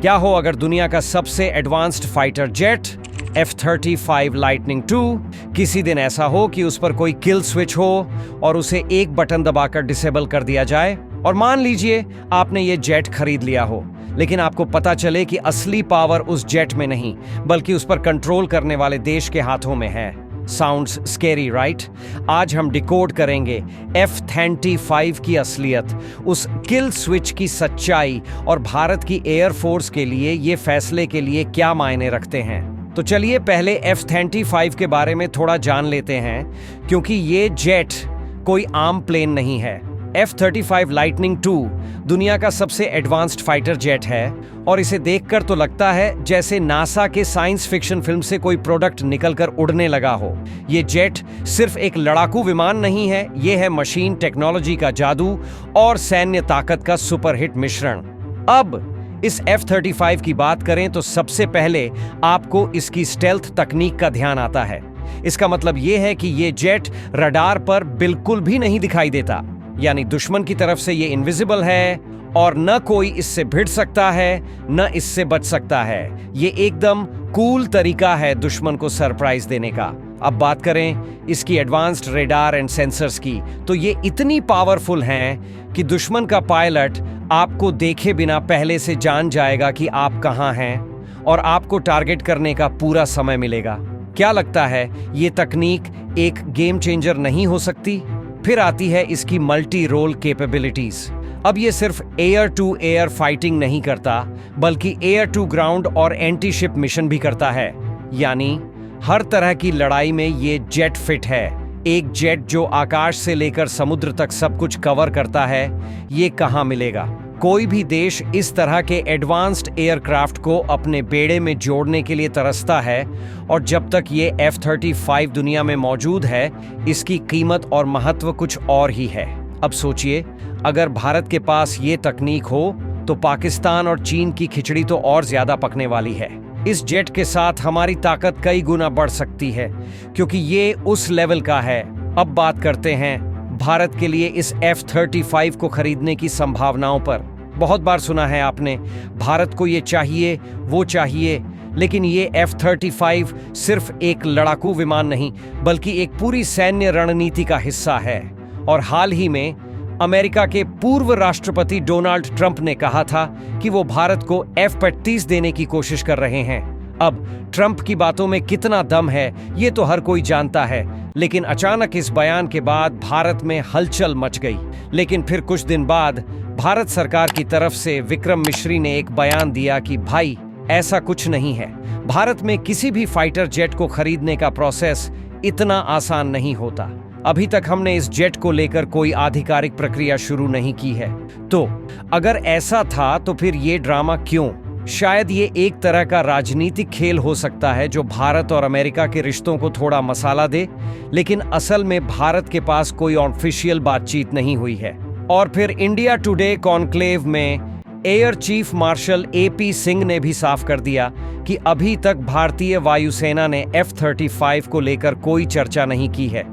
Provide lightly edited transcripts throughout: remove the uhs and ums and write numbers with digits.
क्या हो अगर दुनिया का सबसे advanced fighter jet F-35 lightning II किसी दिन ऐसा हो कि उस पर कोई किल स्विच हो और उसे एक बटन दबाकर डिसेबल कर दिया जाए। और मान लीजिए आपने ये जेट खरीद लिया हो, लेकिन आपको पता चले कि असली पावर उस जेट में नहीं बल्कि उस पर कंट्रोल करने वाले देश के हाथों में है। Sounds scary, right? आज हम डिकोड करेंगे F-35 की असलियत, उस किल स्विच की सच्चाई और भारत की एयरफोर्स के लिए ये फैसले के लिए क्या मायने रखते हैं। तो चलिए पहले F-35 के बारे में थोड़ा जान लेते हैं, क्योंकि ये जेट कोई आम प्लेन नहीं है। F-35 लाइटनिंग II दुनिया का सबसे एडवांस्ड फाइटर जेट है और इसे देखकर तो लगता है जैसे नासा के साइंस फिक्शन फिल्म से कोई प्रोडक्ट निकलकर उड़ने लगा हो। ये जेट सिर्फ एक लड़ाकू विमान नहीं है, ये है मशीन टेक्नोलॉजी का जादू और सैन्य ताकत का सुपरहिट मिश्रण। अब इस F-35 की बात करें तो सबसे पहले आपको इसकी स्टेल्थ तकनीक का ध्यान आता है। इसका मतलब ये है कि ये जेट रडार पर बिल्कुल भी नहीं दिखाई देता, यानी दुश्मन की तरफ से ये इनविजिबल है और न कोई इससे भिड़ सकता है न इससे बच सकता है। ये एकदम कूल तरीका है दुश्मन को सरप्राइज देने का। अब बात करें इसकी एडवांस्ड रेडार एंड सेंसर्स की, तो ये इतनी पावरफुल हैं कि दुश्मन का पायलट आपको देखे बिना पहले से जान जाएगा कि आप कहां हैं और आपको टारगेट करने का पूरा समय मिलेगा। क्या लगता है ये तकनीक एक गेम चेंजर नहीं हो सकती? फिर आती है इसकी मल्टी रोल कैपेबिलिटीज। अब ये सिर्फ एयर टू एयर फाइटिंग नहीं करता, बल्कि एयर टू ग्राउंड और एंटी शिप मिशन भी करता है। यानी हर तरह की लड़ाई में ये जेट फिट है। एक जेट जो आकाश से लेकर समुद्र तक सब कुछ कवर करता है, ये कहाँ मिलेगा? कोई भी देश इस तरह के एडवांस्ड एयरक्राफ्ट को अपने बेड़े में जोड़ने के लिए तरसता है, और जब तक ये F-35 दुनिया में मौजूद है, इसकी कीमत और महत्व कुछ और ही है। अब सोचिए, अगर भारत के पास ये तकनीक हो तो पाकिस्तान और चीन की खिचड़ी तो और ज्यादा पकने वाली है। इस जेट के साथ हमारी ताकत कई गुना बढ़ सकती है, क्योंकि ये उस लेवल का है। अब बात करते हैं भारत के लिए इस F-35 को खरीदने की संभावनाओं पर। बहुत बार सुना है आपने, भारत को ये चाहिए वो चाहिए, लेकिन ये F-35 सिर्फ एक लड़ाकू विमान नहीं बल्कि एक पूरी सैन्य रणनीति का हिस्सा है। और हाल ही में अमेरिका के पूर्व राष्ट्रपति डोनाल्ड ट्रंप ने कहा था कि वो भारत को F-35 देने की कोशिश कर रहे हैं। अब ट्रंप की बातों में कितना दम है ये तो हर कोई जानता है, लेकिन अचानक इस बयान के बाद भारत में हलचल मच गई। लेकिन फिर कुछ दिन बाद भारत सरकार की तरफ से विक्रम मिश्री ने एक बयान दिया कि भाई ऐसा कुछ नहीं है, भारत में किसी भी फाइटर जेट को खरीदने का प्रोसेस इतना आसान नहीं होता। अभी तक हमने इस जेट को लेकर कोई आधिकारिक प्रक्रिया शुरू नहीं की है। तो अगर ऐसा था तो फिर ये ड्रामा क्यों? शायद ये एक तरह का राजनीतिक खेल हो सकता है जो भारत और अमेरिका के रिश्तों को थोड़ा मसाला दे, लेकिन असल में भारत के पास कोई ऑफिशियल बातचीत नहीं हुई है। और फिर इंडिया टुडे कॉन्क्लेव में air chief marshal AP Singh ने भी साफ कर दिया कि अभी तक भारतीय वायुसेना ने F-35 को लेकर कोई चर्चा नहीं की है।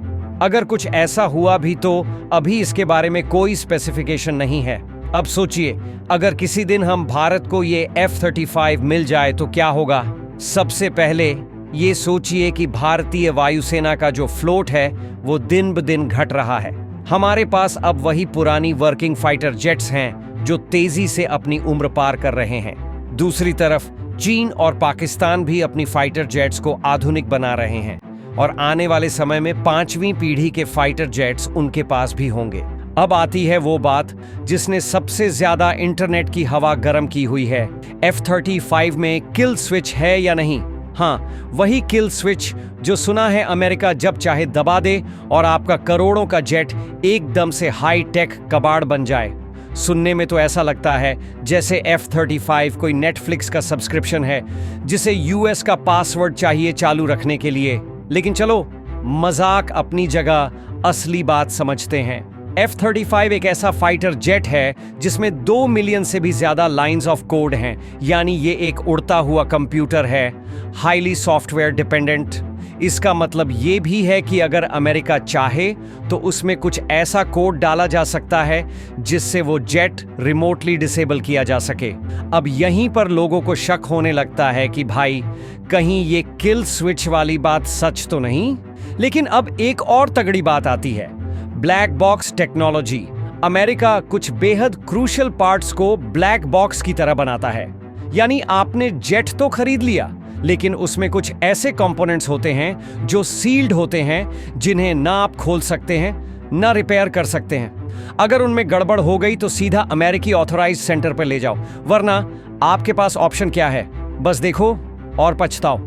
अगर कुछ ऐसा हुआ भी तो अभी इसके बारे में कोई स्पेसिफिकेशन नहीं है। अब सोचिए, अगर किसी दिन हम भारत को ये F-35 मिल जाए तो क्या होगा? सबसे पहले ये सोचिए कि भारतीय वायुसेना का जो फ्लोट है वो दिन ब दिन घट रहा है। हमारे पास अब वही पुरानी वर्किंग फाइटर जेट्स हैं जो तेजी से अपनी उम्र पार कर रहे हैं। दूसरी तरफ चीन और पाकिस्तान भी अपनी फाइटर जेट्स को आधुनिक बना रहे हैं और आने वाले समय में 5वीं पीढ़ी के फाइटर जेट्स उनके पास भी होंगे। अब आती है वो बात जिसने सबसे ज्यादा इंटरनेट की हवा गर्म की हुई है। F-35 में किल स्विच है या नहीं? हाँ, वही किल स्विच जो सुना है अमेरिका जब चाहे दबा दे और आपका करोड़ों का जेट एकदम से हाई टेक कबाड़ बन जाए। सुनने में तो ऐसा लगता है जैसे F-35 कोई नेटफ्लिक्स का सब्सक्रिप्शन है जिसे US का पासवर्ड चाहिए चालू रखने के लिए। लेकिन चलो, मजाक अपनी जगह, असली बात समझते हैं। F-35 एक ऐसा फाइटर जेट है जिसमें 2 मिलियन से भी ज्यादा लाइंस ऑफ कोड हैं, यानी ये एक उड़ता हुआ कंप्यूटर है, हाईली सॉफ्टवेयर डिपेंडेंट। इसका मतलब ये भी है कि अगर अमेरिका चाहे तो उसमें कुछ ऐसा कोड डाला जा सकता है जिससे वो जेट रिमोटली डिसेबल किया जा सके। अब यहीं पर लोगों को शक होने लगता है कि भाई कहीं ये किल स्विच वाली बात सच तो नहीं। लेकिन अब एक और तगड़ी बात आती है, ब्लैक बॉक्स टेक्नोलॉजी। अमेरिका कुछ बेहद क्रूशियल पार्ट्स को ब्लैक बॉक्स की तरह बनाता है। यानी आपने जेट तो खरीद लिया, लेकिन उसमें कुछ ऐसे कंपोनेंट्स होते हैं जो सील्ड होते हैं, जिन्हें ना आप खोल सकते हैं ना रिपेयर कर सकते हैं। अगर उनमें गड़बड़ हो गई तो सीधा अमेरिकी ऑथराइज्ड सेंटर पर ले जाओ, वरना आपके पास ऑप्शन क्या है, बस देखो और पछताओ।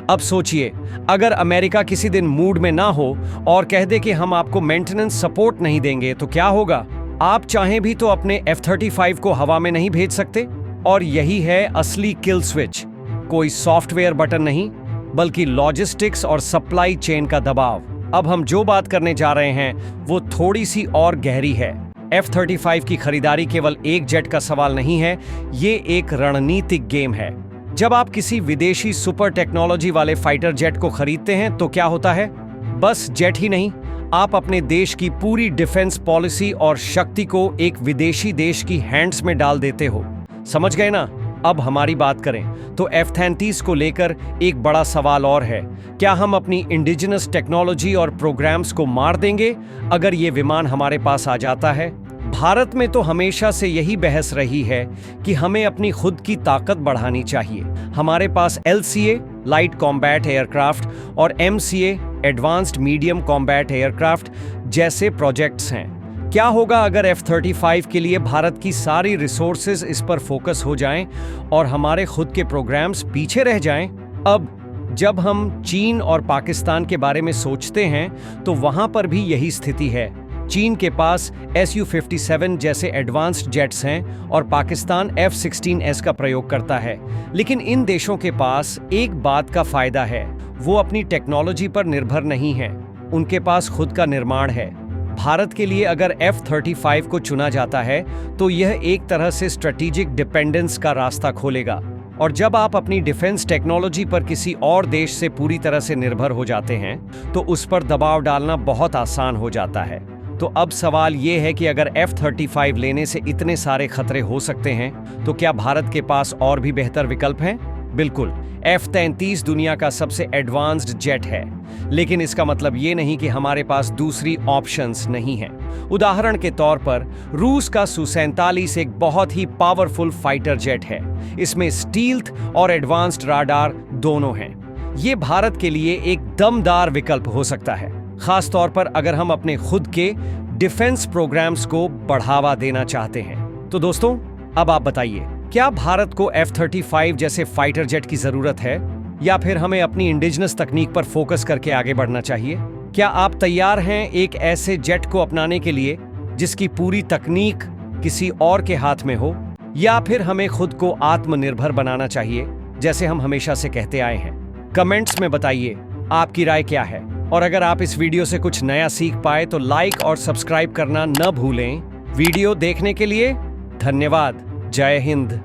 अब सोचिए, अगर अमेरिका किसी दिन मूड में ना हो और कह दे कि हम आपको मेंटेनेंस सपोर्ट नहीं देंगे तो क्या होगा? आप चाहें भी तो अपने F-35 को हवा में नहीं भेज सकते। और यही है असली किल स्विच। कोई सॉफ्टवेयर बटन नहीं, बल्कि लॉजिस्टिक्स और सप्लाई चेन का दबाव। अब हम जो बात करने जा रहे हैं वो थोड़ी सी और गहरी है। F-35 की खरीदारी केवल एक जेट का सवाल नहीं है, ये एक रणनीतिक गेम है। जब आप किसी विदेशी सुपर टेक्नोलॉजी वाले फाइटर जेट को खरीदते हैं तो क्या होता है? बस जेट ही नहीं, आप अपने देश की पूरी डिफेंस पॉलिसी और शक्ति को एक विदेशी देश की हैंड्स में डाल देते हो। समझ गए ना? अब हमारी बात करें तो F-35 को लेकर एक बड़ा सवाल और है, क्या हम अपनी इंडिजिनस टेक्नोलॉजी और प्रोग्राम्स को मार देंगे अगर ये विमान हमारे पास आ जाता है? भारत में तो हमेशा से यही बहस रही है कि हमें अपनी खुद की ताकत बढ़ानी चाहिए। हमारे पास LCA लाइट कॉम्बैट एयरक्राफ्ट और MCA advanced medium combat aircraft जैसे प्रोजेक्ट्स हैं। क्या होगा अगर F-35 के लिए भारत की सारी रिसोर्सेज इस पर फोकस हो जाएं और हमारे खुद के प्रोग्राम्स पीछे रह जाएं? अब जब हम चीन और पाकिस्तान के बारे में सोचते हैं तो वहां पर भी यही स्थिति है। चीन के पास Su-57 जैसे एडवांस्ड जेट्स हैं और पाकिस्तान F-16S का प्रयोग करता है। लेकिन इन देशों के पास एक बात का फायदा है, वो अपनी टेक्नोलॉजी पर निर्भर नहीं है, उनके पास खुद का निर्माण है। भारत के लिए अगर F-35 को चुना जाता है तो यह एक तरह से स्ट्रेटेजिक डिपेंडेंस का रास्ता खोलेगा। और जब आप अपनी डिफेंस टेक्नोलॉजी पर किसी और देश से पूरी तरह से निर्भर हो जाते हैं तो उस पर दबाव डालना बहुत आसान हो जाता है। तो अब सवाल ये है कि अगर F-35 लेने से इतने सारे खतरे हो सकते हैं तो क्या भारत के पास और भी बेहतर विकल्प हैं? बिल्कुल, F-33 दुनिया का सबसे एडवांस्ड जेट है, लेकिन इसका मतलब ये नहीं कि हमारे पास दूसरी ऑप्शंस नहीं हैं। उदाहरण के तौर पर रूस का Su-47 एक बहुत ही पावरफुल फाइटर जेट है। इसमें स्टील्थ और एडवांस्ड राडार दोनों हैं। ये भारत के लिए एक दमदार विकल्प हो सकता है, खास तौर पर अगर हम अपने खुद के डिफेंस प्रोग्राम्स को बढ़ावा देना चाहते हैं। तो दोस्तों, अब आप बताइए, क्या भारत को F-35 जैसे फाइटर जेट की जरूरत है या फिर हमें अपनी इंडिजिनस तकनीक पर फोकस करके आगे बढ़ना चाहिए? क्या आप तैयार हैं एक ऐसे जेट को अपनाने के लिए जिसकी पूरी तकनीक किसी और के हाथ में हो, या फिर हमें खुद को आत्मनिर्भर बनाना चाहिए जैसे हम हमेशा से कहते आए हैं? कमेंट्स में बताइए आपकी राय क्या है। और अगर आप इस वीडियो से कुछ नया सीख पाए तो लाइक और सब्सक्राइब करना न भूलें। वीडियो देखने के लिए धन्यवाद। जय हिंद।